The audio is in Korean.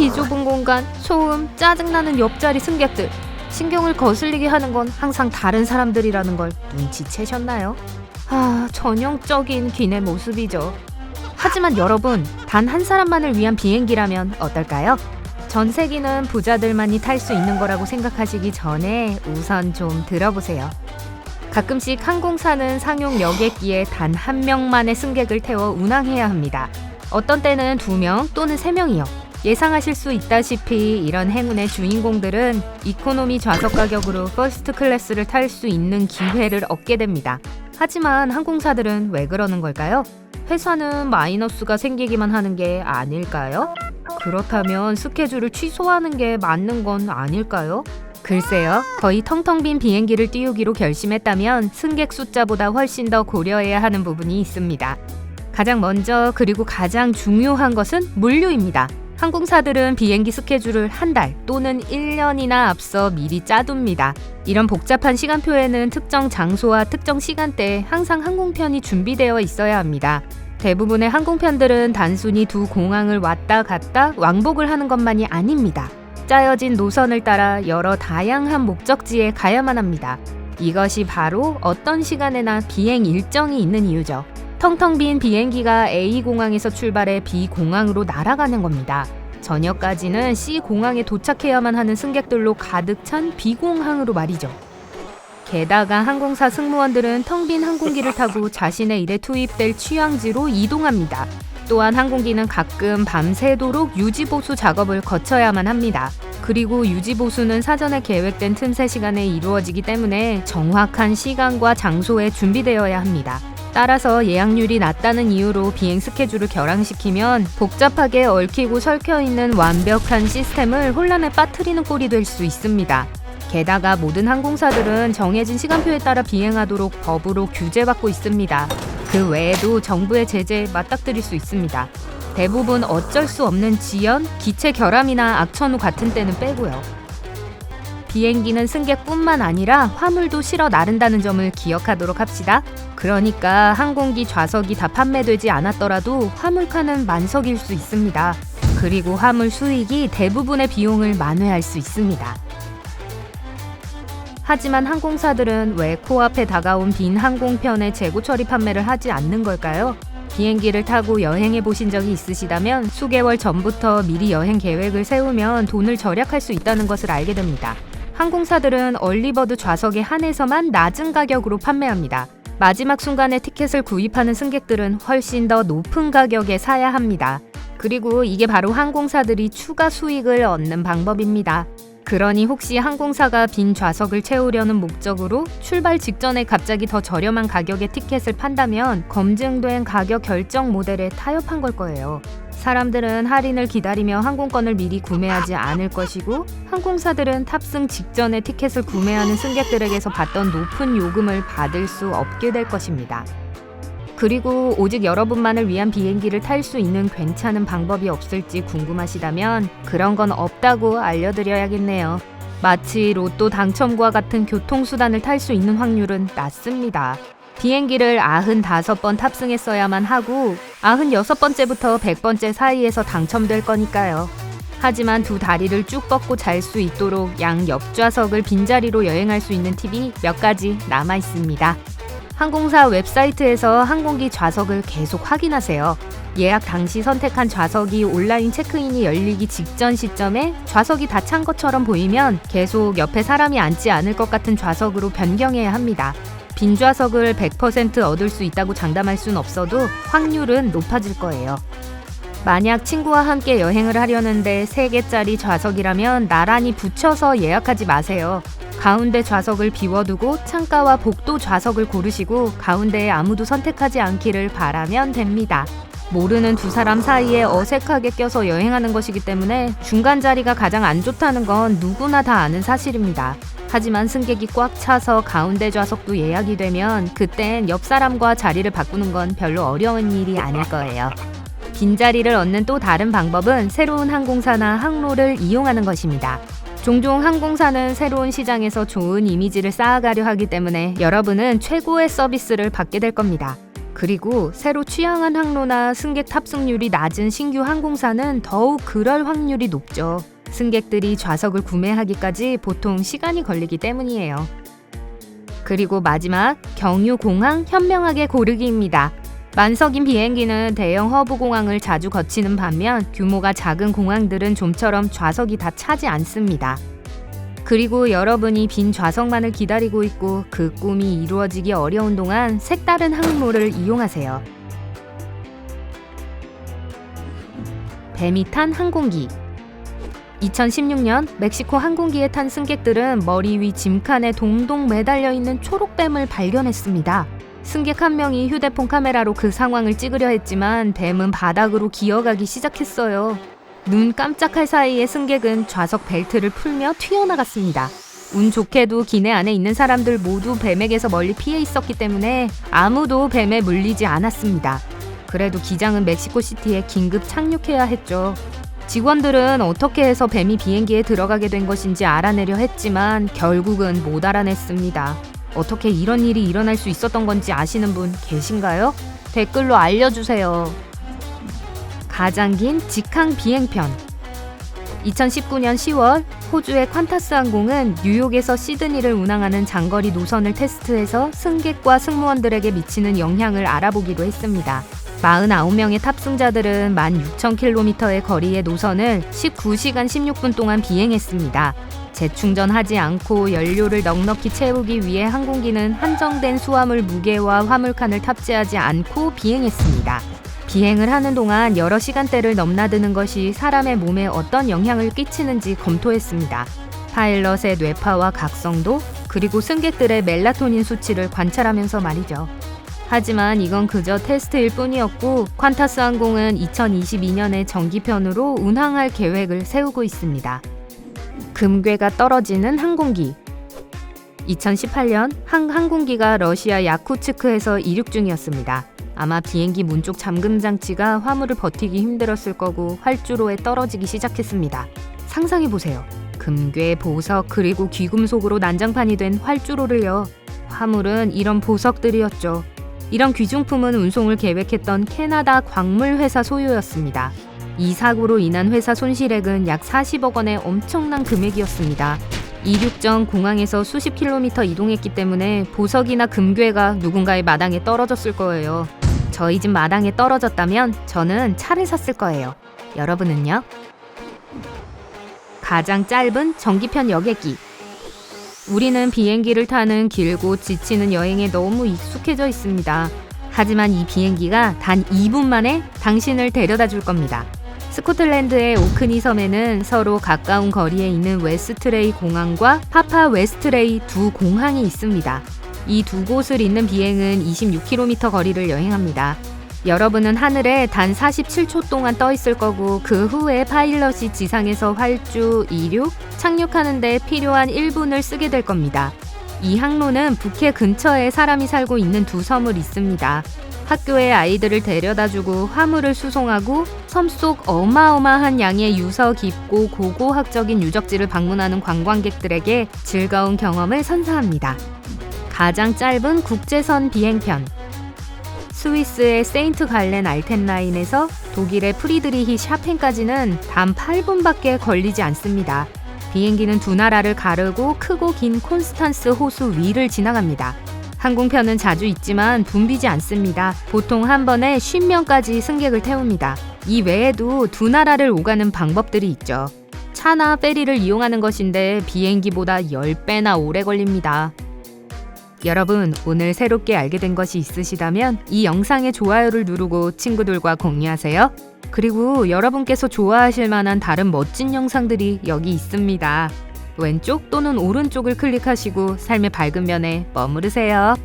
비좁은 공간, 소음, 짜증나는 옆자리 승객들. 신경을 거슬리게 하는 건 항상 다른 사람들이라는 걸 눈치채셨나요? 전형적인 귀내 모습이죠. 하지만 여러분, 단 한 사람만을 위한 비행기라면 어떨까요? 전세기는 부자들만이 탈 수 있는 거라고 생각하시기 전에 우선 좀 들어보세요. 가끔씩 항공사는 상용 여객기에 단 한 명만의 승객을 태워 운항해야 합니다. 어떤 때는 2명 또는 3명이요. 예상하실 수 있다시피 이런 행운의 주인공들은 이코노미 좌석 가격으로 퍼스트 클래스를 탈 수 있는 기회를 얻게 됩니다. 하지만 항공사들은 왜 그러는 걸까요? 회사는 마이너스가 생기기만 하는 게 아닐까요? 그렇다면 스케줄을 취소하는 게 맞는 건 아닐까요? 글쎄요, 거의 텅텅 빈 비행기를 띄우기로 결심했다면 승객 숫자보다 훨씬 더 고려해야 하는 부분이 있습니다. 가장 먼저 그리고 가장 중요한 것은 물류입니다. 항공사들은 비행기 스케줄을 한 달 또는 1년이나 앞서 미리 짜둡니다. 이런 복잡한 시간표에는 특정 장소와 특정 시간대에 항상 항공편이 준비되어 있어야 합니다. 대부분의 항공편들은 단순히 두 공항을 왔다 갔다 왕복을 하는 것만이 아닙니다. 짜여진 노선을 따라 여러 다양한 목적지에 가야만 합니다. 이것이 바로 어떤 시간에나 비행 일정이 있는 이유죠. 텅텅 빈 비행기가 A공항에서 출발해 B공항으로 날아가는 겁니다. 저녁까지는 C공항에 도착해야만 하는 승객들로 가득 찬 B공항으로 말이죠. 게다가 항공사 승무원들은 텅 빈 항공기를 타고 자신의 일에 투입될 취항지로 이동합니다. 또한 항공기는 가끔 밤새도록 유지보수 작업을 거쳐야만 합니다. 그리고 유지보수는 사전에 계획된 틈새 시간에 이루어지기 때문에 정확한 시간과 장소에 준비되어야 합니다. 따라서 예약률이 낮다는 이유로 비행 스케줄을 결항시키면 복잡하게 얽히고 설켜있는 완벽한 시스템을 혼란에 빠뜨리는 꼴이 될 수 있습니다. 게다가 모든 항공사들은 정해진 시간표에 따라 비행하도록 법으로 규제받고 있습니다. 그 외에도 정부의 제재에 맞닥뜨릴 수 있습니다. 대부분 어쩔 수 없는 지연, 기체 결함이나 악천후 같은 때는 빼고요. 비행기는 승객뿐만 아니라 화물도 실어 나른다는 점을 기억하도록 합시다. 그러니까 항공기 좌석이 다 판매되지 않았더라도 화물칸은 만석일 수 있습니다. 그리고 화물 수익이 대부분의 비용을 만회할 수 있습니다. 하지만 항공사들은 왜 코앞에 다가온 빈 항공편의 재고 처리 판매를 하지 않는 걸까요? 비행기를 타고 여행해 보신 적이 있으시다면 수개월 전부터 미리 여행 계획을 세우면 돈을 절약할 수 있다는 것을 알게 됩니다. 항공사들은 얼리버드 좌석에 한해서만 낮은 가격으로 판매합니다. 마지막 순간에 티켓을 구입하는 승객들은 훨씬 더 높은 가격에 사야 합니다. 그리고 이게 바로 항공사들이 추가 수익을 얻는 방법입니다. 그러니 혹시 항공사가 빈 좌석을 채우려는 목적으로 출발 직전에 갑자기 더 저렴한 가격의 티켓을 판다면 검증된 가격 결정 모델에 타협한 걸 거예요. 사람들은 할인을 기다리며 항공권을 미리 구매하지 않을 것이고 항공사들은 탑승 직전에 티켓을 구매하는 승객들에게서 받던 높은 요금을 받을 수 없게 될 것입니다. 그리고 오직 여러분만을 위한 비행기를 탈 수 있는 괜찮은 방법이 없을지 궁금하시다면 그런 건 없다고 알려드려야겠네요. 마치 로또 당첨과 같은 교통수단을 탈 수 있는 확률은 낮습니다. 비행기를 95번 탑승했어야만 하고 96번째부터 100번째 사이에서 당첨될 거니까요. 하지만 두 다리를 쭉 뻗고 잘 수 있도록 양 옆좌석을 빈자리로 여행할 수 있는 팁이 몇 가지 남아 있습니다. 항공사 웹사이트에서 항공기 좌석을 계속 확인하세요. 예약 당시 선택한 좌석이 온라인 체크인이 열리기 직전 시점에 좌석이 다 찬 것처럼 보이면 계속 옆에 사람이 앉지 않을 것 같은 좌석으로 변경해야 합니다. 빈 좌석을 100% 얻을 수 있다고 장담할 순 없어도 확률은 높아질 거예요. 만약 친구와 함께 여행을 하려는데 3개짜리 좌석이라면 나란히 붙여서 예약하지 마세요. 가운데 좌석을 비워두고 창가와 복도 좌석을 고르시고 가운데에 아무도 선택하지 않기를 바라면 됩니다. 모르는 두 사람 사이에 어색하게 껴서 여행하는 것이기 때문에 중간 자리가 가장 안 좋다는 건 누구나 다 아는 사실입니다. 하지만 승객이 꽉 차서 가운데 좌석도 예약이 되면 그땐 옆 사람과 자리를 바꾸는 건 별로 어려운 일이 아닐 거예요. 빈자리를 얻는 또 다른 방법은 새로운 항공사나 항로를 이용하는 것입니다. 종종 항공사는 새로운 시장에서 좋은 이미지를 쌓아가려 하기 때문에 여러분은 최고의 서비스를 받게 될 겁니다. 그리고 새로 취항한 항로나 승객 탑승률이 낮은 신규 항공사는 더욱 그럴 확률이 높죠. 승객들이 좌석을 구매하기까지 보통 시간이 걸리기 때문이에요. 그리고 마지막, 경유공항 현명하게 고르기입니다. 만석인 비행기는 대형 허브 공항을 자주 거치는 반면 규모가 작은 공항들은 좀처럼 좌석이 다 차지 않습니다. 그리고 여러분이 빈 좌석만을 기다리고 있고 그 꿈이 이루어지기 어려운 동안 색다른 항로를 이용하세요. 뱀이 탄 항공기. 2016년 멕시코 항공기에 탄 승객들은 머리 위 짐칸에 동동 매달려 있는 초록뱀을 발견했습니다. 승객 한 명이 휴대폰 카메라로 그 상황을 찍으려 했지만 뱀은 바닥으로 기어가기 시작했어요. 눈 깜짝할 사이에 승객은 좌석 벨트를 풀며 튀어나갔습니다. 운 좋게도 기내 안에 있는 사람들 모두 뱀에게서 멀리 피해 있었기 때문에 아무도 뱀에 물리지 않았습니다. 그래도 기장은 멕시코시티에 긴급 착륙해야 했죠. 직원들은 어떻게 해서 뱀이 비행기에 들어가게 된 것인지 알아내려 했지만 결국은 못 알아냈습니다. 어떻게 이런 일이 일어날 수 있었던 건지 아시는 분 계신가요? 댓글로 알려주세요. 가장 긴 직항 비행편. 2019년 10월 호주의 콴타스 항공은 뉴욕에서 시드니를 운항하는 장거리 노선을 테스트해서 승객과 승무원들에게 미치는 영향을 알아보기로 했습니다. 49명의 탑승자들은 16,000km의 거리의 노선을 19시간 16분 동안 비행했습니다. 재충전하지 않고 연료를 넉넉히 채우기 위해 항공기는 한정된 수화물 무게와 화물칸을 탑재하지 않고 비행했습니다. 비행을 하는 동안 여러 시간대를 넘나드는 것이 사람의 몸에 어떤 영향을 끼치는지 검토했습니다. 파일럿의 뇌파와 각성도, 그리고 승객들의 멜라토닌 수치를 관찰하면서 말이죠. 하지만 이건 그저 테스트일 뿐이었고 콴타스 항공은 2022년에 정기편으로 운항할 계획을 세우고 있습니다. 금괴가 떨어지는 항공기. 2018년 한 항공기가 러시아 야쿠츠크에서 이륙 중이었습니다. 아마 비행기 문 쪽 잠금 장치가 화물을 버티기 힘들었을 거고 활주로에 떨어지기 시작했습니다. 상상해보세요. 금괴, 보석, 그리고 귀금속으로 난장판이 된 활주로를요. 화물은 이런 보석들이었죠. 이런 귀중품은 운송을 계획했던 캐나다 광물회사 소유였습니다. 이 사고로 인한 회사 손실액은 약 40억 원의 엄청난 금액이었습니다. 이륙 전 공항에서 수십 킬로미터 이동했기 때문에 보석이나 금괴가 누군가의 마당에 떨어졌을 거예요. 저희 집 마당에 떨어졌다면 저는 차를 샀을 거예요. 여러분은요? 가장 짧은 정기편 여객기. 우리는 비행기를 타는 길고 지치는 여행에 너무 익숙해져 있습니다. 하지만 이 비행기가 단 2분 만에 당신을 데려다 줄 겁니다. 스코틀랜드의 오크니 섬에는 서로 가까운 거리에 있는 웨스트레이 공항과 파파 웨스트레이 두 공항이 있습니다. 이 두 곳을 잇는 비행은 26km 거리를 여행합니다. 여러분은 하늘에 단 47초 동안 떠 있을 거고 그 후에 파일럿이 지상에서 활주, 이륙, 착륙하는 데 필요한 1분을 쓰게 될 겁니다. 이 항로는 북해 근처에 사람이 살고 있는 두 섬을 잇습니다. 학교에 아이들을 데려다주고 화물을 수송하고 섬 속 어마어마한 양의 유서 깊고 고고학적인 유적지를 방문하는 관광객들에게 즐거운 경험을 선사합니다. 가장 짧은 국제선 비행편. 스위스의 세인트 갈렌 알텐라인에서 독일의 프리드리히 샤펜까지는 단 8분밖에 걸리지 않습니다. 비행기는 두 나라를 가르고 크고 긴 콘스탄스 호수 위를 지나갑니다. 항공편은 자주 있지만 붐비지 않습니다. 보통 한 번에 50명까지 승객을 태웁니다. 이 외에도 두 나라를 오가는 방법들이 있죠. 차나 페리를 이용하는 것인데 비행기보다 10배나 오래 걸립니다. 여러분, 오늘 새롭게 알게 된 것이 있으시다면 이 영상에 좋아요를 누르고 친구들과 공유하세요. 그리고 여러분께서 좋아하실 만한 다른 멋진 영상들이 여기 있습니다. 왼쪽 또는 오른쪽을 클릭하시고 삶의 밝은 면에 머무르세요.